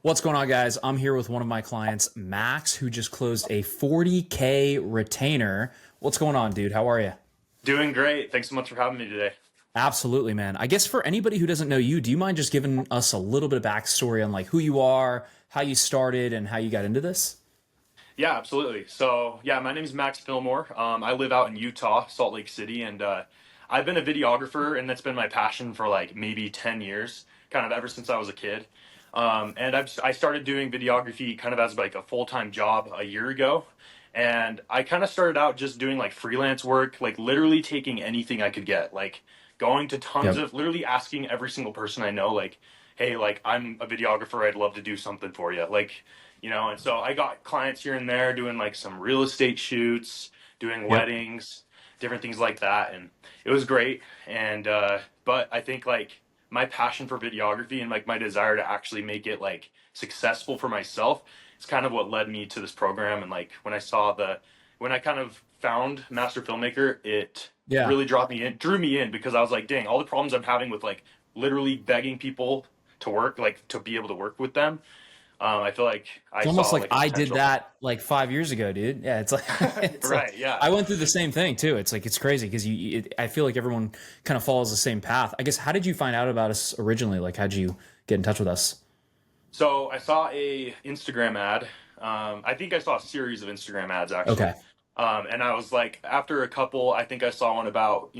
What's going on, guys? I'm here with one of my clients, Max, who just closed a 40K retainer. What's going on, dude? How are you? Doing great. Thanks so much for having me today. Absolutely, man. I guess for anybody who doesn't know you, do you mind just giving us a little bit of backstory on like who you are, how you started, and how you got into this? Yeah, absolutely. So, yeah, my name is Max Fillmore. I live out in Utah, Salt Lake City, and I've been a videographer, and that's been my passion for like maybe 10 years, kind of ever since I was a kid. I started doing videography kind of as like a full-time job a year ago. And I kind of started out just doing like freelance work, like literally taking anything I could get, like going to tons Yep. of, literally asking every single person I know, like, hey, like I'm a videographer, I'd love to do something for you. And so I got clients here and there doing like some real estate shoots, doing Yep. weddings, different things like that. And it was great. But I think like my passion for videography and like my desire to actually make it like successful for myself is kind of what led me to this program. And like when I kind of found Master Filmmaker, it Yeah. really drew me in because I was like, dang, all the problems I'm having with like literally begging people to work, like to be able to work with them. I feel like I It's almost saw like like a I did potential. that like 5 years ago, dude. Yeah, it's like it's like Right, yeah. I went through the same thing too. It's like it's crazy because I feel like everyone kind of follows the same path. I guess how did you find out about us originally? Like, how'd you get in touch with us? So I saw a Instagram ad. I think I saw a series of Instagram ads Okay. actually. And I was like, after a couple, I think I saw one about,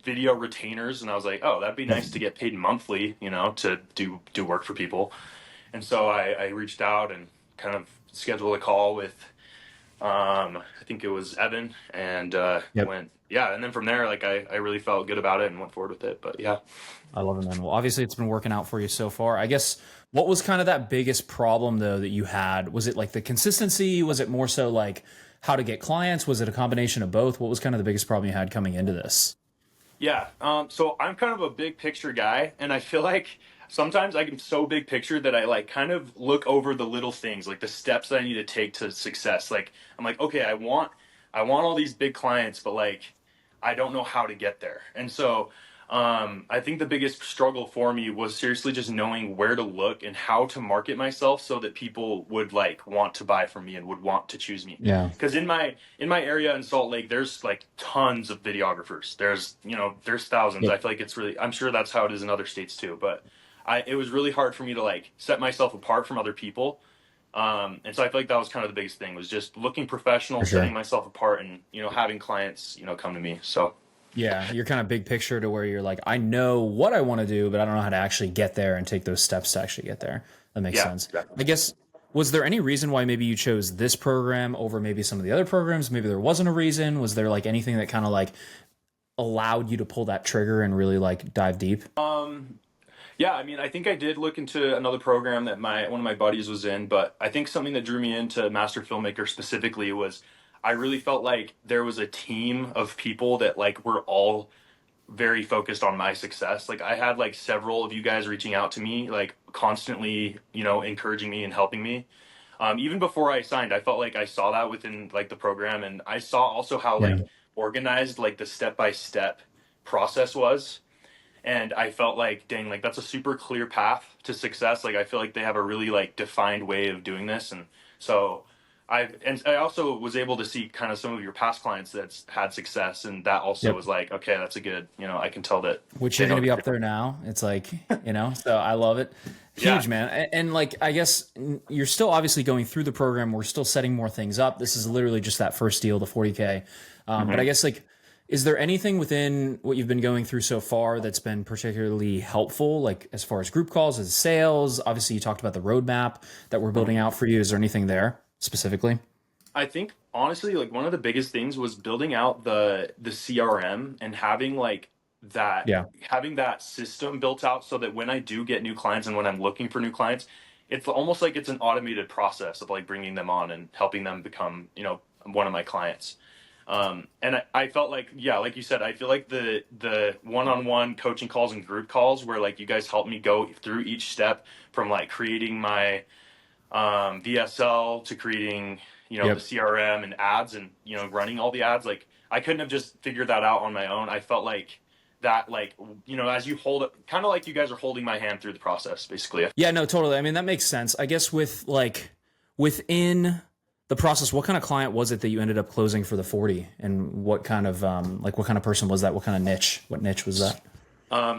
video retainers, and I was like, oh, that'd be Yep. nice to get paid monthly, to do work for people. And so I reached out and kind of scheduled a call with I think it was Evan, and Yep. went, yeah. And then from there, like I really felt good about it and went forward with it. But yeah. I love it, man. Well, obviously it's been working out for you so far. I guess what was kind of that biggest problem though that you had? Was it like the consistency? Was it more so like how to get clients? Was it a combination of both? What was kind of the biggest problem you had coming into this? Yeah. So I'm kind of a big picture guy, and I feel like sometimes I'm so big picture that I like kind of look over the little things, like the steps that I need to take to success. Like I'm like, okay, I want all these big clients, but like I don't know how to get there. And so I think the biggest struggle for me was seriously just knowing where to look and how to market myself so that people would like want to buy from me and would want to choose me. Yeah, Because in my area in Salt Lake, there's like tons of videographers. There's thousands. yep, I feel like it's really. I'm sure that's how it is in other states too. But it was really hard for me to like set myself apart from other people. And so I feel like that was kind of the biggest thing was just looking professional, for setting sure. myself apart, and having clients come to me. So Yeah, you're kind of big picture to where you're like, I know what I want to do, but I don't know how to actually get there and take those steps to actually get there. That makes yeah, sense. exactly. I guess, was there any reason why maybe you chose this program over maybe some of the other programs? Maybe there wasn't a reason. Was there like anything that kind of like allowed you to pull that trigger and really like dive deep? Yeah, I mean, I think I did look into another program that my one of my buddies was in, but I think something that drew me into Master Filmmaker specifically was I really felt like there was a team of people that like were all very focused on my success. Like I had like several of you guys reaching out to me, like constantly, encouraging me and helping me. Even before I signed, I felt like I saw that within like the program, and I saw also how Yeah, like organized like the step by step process was. And I felt like, dang, like that's a super clear path to success. Like I feel like they have a really like defined way of doing this, and so I also was able to see kind of some of your past clients that's had success, and that also yep. was like, okay, that's a good, I can tell that Which they you're know going what to be they're up doing. there now. It's like, so I love it. Yeah. Huge, man. And like, I guess you're still obviously going through the program. We're still setting more things up. This is literally just that first deal, the 40K. But I hmm guess like, is there anything within what you've been going through so far that's been particularly helpful, like as far as group calls, as sales? Obviously, you talked about the roadmap that we're building out for you. Is there anything there specifically? I think honestly, like one of the biggest things was building out the CRM and having like that Yeah. having that system built out so that when I do get new clients and when I'm looking for new clients, it's almost like it's an automated process of like bringing them on and helping them become, one of my clients. And I felt like, yeah, like you said, I feel like the one-on-one coaching calls and group calls where like you guys helped me go through each step from like creating my VSL to creating, the Yep. CRM and ads and, running all the ads. Like I couldn't have just figured that out on my own. I felt like that like, as you hold it, kind of like you guys are holding my hand through the process, basically. Yeah, no, totally. I mean, that makes sense. I guess with like within the process, what kind of client was it that you ended up closing for the 40? And what kind of like what kind of person was that? What kind of niche? What niche was that?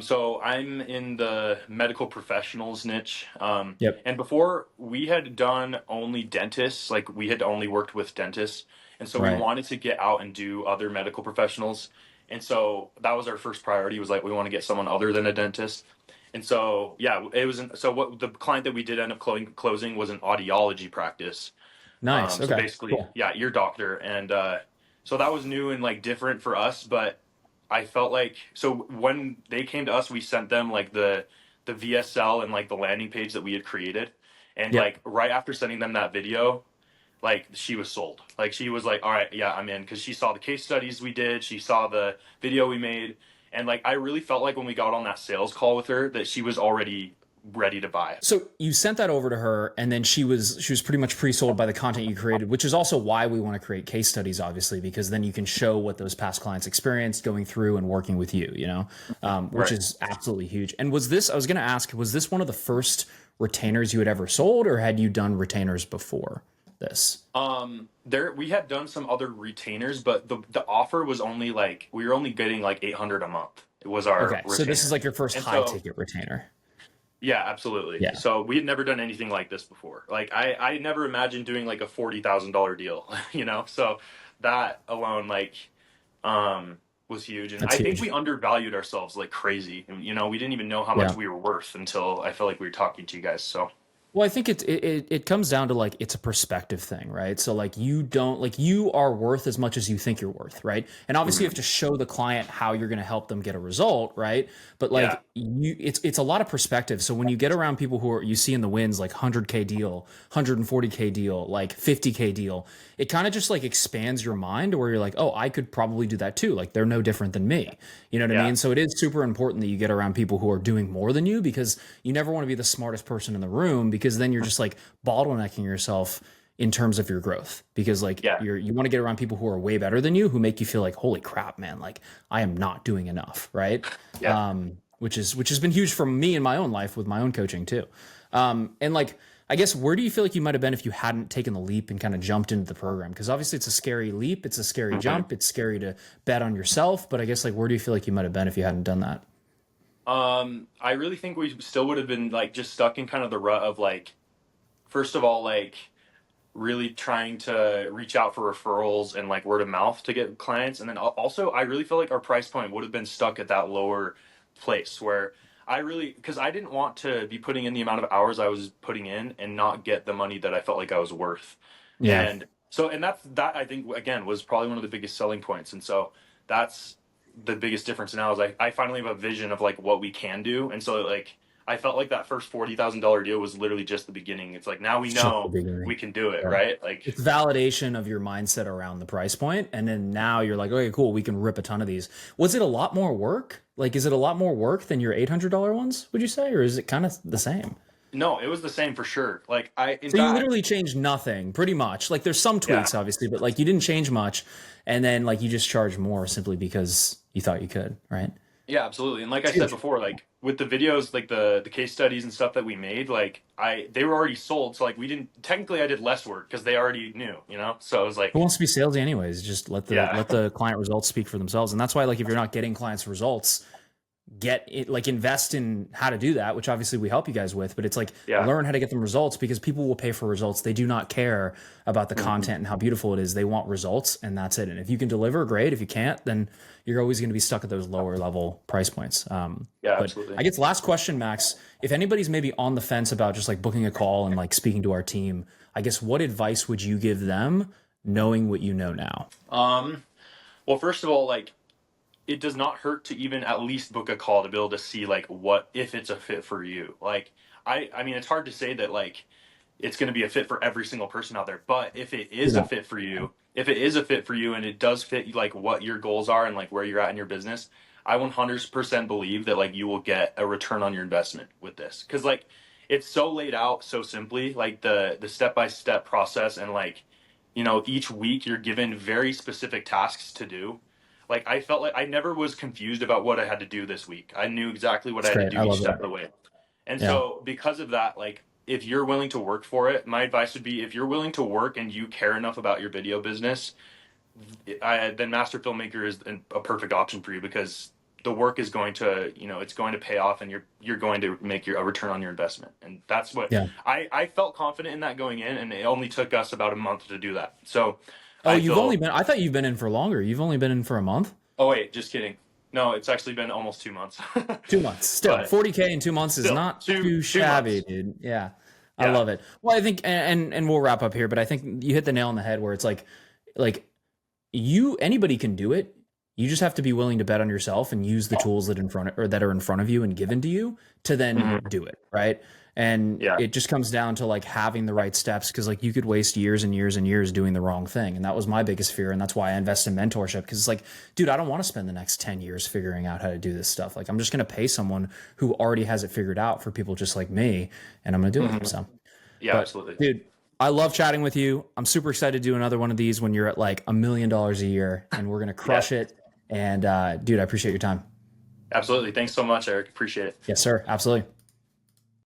So I'm in the medical professionals niche. Yep. And before we had done only dentists, like we had only worked with dentists. And so we Right. wanted to get out and do other medical professionals. And so that was our first priority, was like, we want to get someone other than a dentist. And so, yeah, it was, so what the client that we did end up closing was an audiology practice. Nice. So Okay. basically, Cool. yeah, ear doctor. And so that was new and like different for us, but I felt like, so when they came to us, we sent them like the VSL and like the landing page that we had created. And Yep. like right after sending them that video, like she was sold. Like she was like, all right, yeah, I'm in, because she saw the case studies we did, she saw the video we made, and like I really felt like when we got on that sales call with her that she was already ready to buy it. So you sent that over to her, and then she was pretty much pre-sold by the content you created, which is also why we want to create case studies, obviously, because then you can show what those past clients experienced going through and working with you, which Right. is absolutely huge. And was this? I was going to ask, was this one of the first retainers you had ever sold, or had you done retainers before this? There we had done some other retainers, but the offer was only like we were only getting like 800 a month. It was our Okay, so this is retainer. like your first And high so ticket retainer. yeah, absolutely. Yeah. So we had never done anything like this before. Like I never imagined doing like a $40,000 deal, So that alone was huge. And That's I think huge. we undervalued ourselves like crazy. And, we didn't even know how much Yeah. we were worth until I felt like we were talking to you guys. So Well, I think it comes down to like it's a perspective thing, right? So like you don't like you are worth as much as you think you're worth, right? And obviously you have mhm. to show the client how you're going to help them get a result, right? But Yeah, like it's a lot of perspective. So when you get around people who are you see in the wins like 100K deal, 140K deal, like 50K deal, it kind of just like expands your mind where you're like, oh, I could probably do that too. Like they're no different than me. You know what I yeah, mean? So it is super important that you get around people who are doing more than you because you never want to be the smartest person in the room because then you're just like bottlenecking yourself in terms of your growth because like yeah, you want to get around people who are way better than you who make you feel like holy crap man like I am not doing enough, right? yeah. Which has been huge for me in my own life with my own coaching too. And like I guess where do you feel like you might have been if you hadn't taken the leap and kind of jumped into the program? Because obviously it's a scary leap, it's a scary Mhm. jump, it's scary to bet on yourself, but I guess like where do you feel like you might have been if you hadn't done that? I really think we still would have been like just stuck in kind of the rut of like, first of all, like really trying to reach out for referrals and like word of mouth to get clients. And then also, I really feel like our price point would have been stuck at that lower place where because I didn't want to be putting in the amount of hours I was putting in and not get the money that I felt like I was worth. Yeah. And so, and that I think again was probably one of the biggest selling points. And so that's the biggest difference now is I finally have a vision of like what we can do. And so like, I felt like that first $40,000 deal was literally just the beginning. It's like, now we It's just the know we beginning. can do it, Yeah. right? Like, It's validation of your mindset around the price point, and then now you're like, okay, cool, we can rip a ton of these. Was it a lot more work? Like, is it a lot more work than your $800 ones? Would you say, or is it kind of the same? no, it was the same for sure. In So you fact, literally changed nothing, pretty much. Like, there's some yeah, tweaks, obviously, but like you didn't change much, and then like you just charge more simply because you thought you could, right? yeah, absolutely. And like I It's said huge. before, like with the videos, like the case studies and stuff that we made, like they were already sold. So like we didn't, technically I did less work because they already knew, So it was Who like, wants to be salesy anyways? Just yeah, let the client results speak for themselves, and that's why like if you're not getting clients results get it like invest in how to do that, which obviously we help you guys with, but it's like yeah, learn how to get them results because people will pay for results. They do not care about the mhm, content and how beautiful it is. They want results and that's it. And if you can deliver, great. If you can't, then you're always going to be stuck at those lower level price points. yeah, But absolutely. I guess last question, Max, if anybody's maybe on the fence about just like booking a call and like speaking to our team, I guess what advice would you give them knowing what you know now? Um, well, first of all, like it does not hurt to even at least book a call to be able to see like what if it's a fit for you. Like I mean it's hard to say that like it's going to be a fit for every single person out there, but if it is a Yeah. fit for you, if it is a fit for you and it does fit like what your goals are and like where you're at in your business, I 100% believe that like you will get a return on your investment with this. Cuz like it's so laid out so simply, like the step-by-step process and like each week you're given very specific tasks to do, like I felt like I never was confused about what I had to do this week. I knew exactly what I It's had to great. do I each love step that. of the way. And Yeah. so because of that, like if you're willing to work for it, my advice would be if you're willing to work and you care enough about your video business, then Master Filmmaker is a perfect option for you because the work is going to, it's going to pay off and you're going to make a return on your investment. And that's what Yeah. I felt confident in that going in, and it only took us about a month to do that. So Oh, I you've only feel, been, I thought you've been in for longer. You've only been in for a month? oh wait, just kidding. No, it's actually been almost 2 months. 2 months. Still, But 40K in 2 months is still, not two too two shabby, months. dude. Yeah. I Yeah. love it. Well, I think, and we'll wrap up here, but I think you hit the nail on the head where it's like anybody can do it. You just have to be willing to bet on yourself and use the tools that are in front of you and given to you to then Hmm. do it. Right. And Yeah. it just comes down to like having the right steps. Cause like you could waste years and years and years doing the wrong thing. And that was my biggest fear. And that's why I invest in mentorship. Cause it's like, dude, I don't want to spend the next 10 years figuring out how to do this stuff. Like I'm just going to pay someone who already has it figured out for people just like me. And I'm going to do it. Hmm. So, Yeah, but absolutely. dude, I love chatting with you. I'm super excited to do another one of these when you're at like $1 million a year and we're going to Yeah, crush it. And dude, I appreciate your time. absolutely. Thanks so much, Eric. Appreciate it. Yes, sir. Absolutely.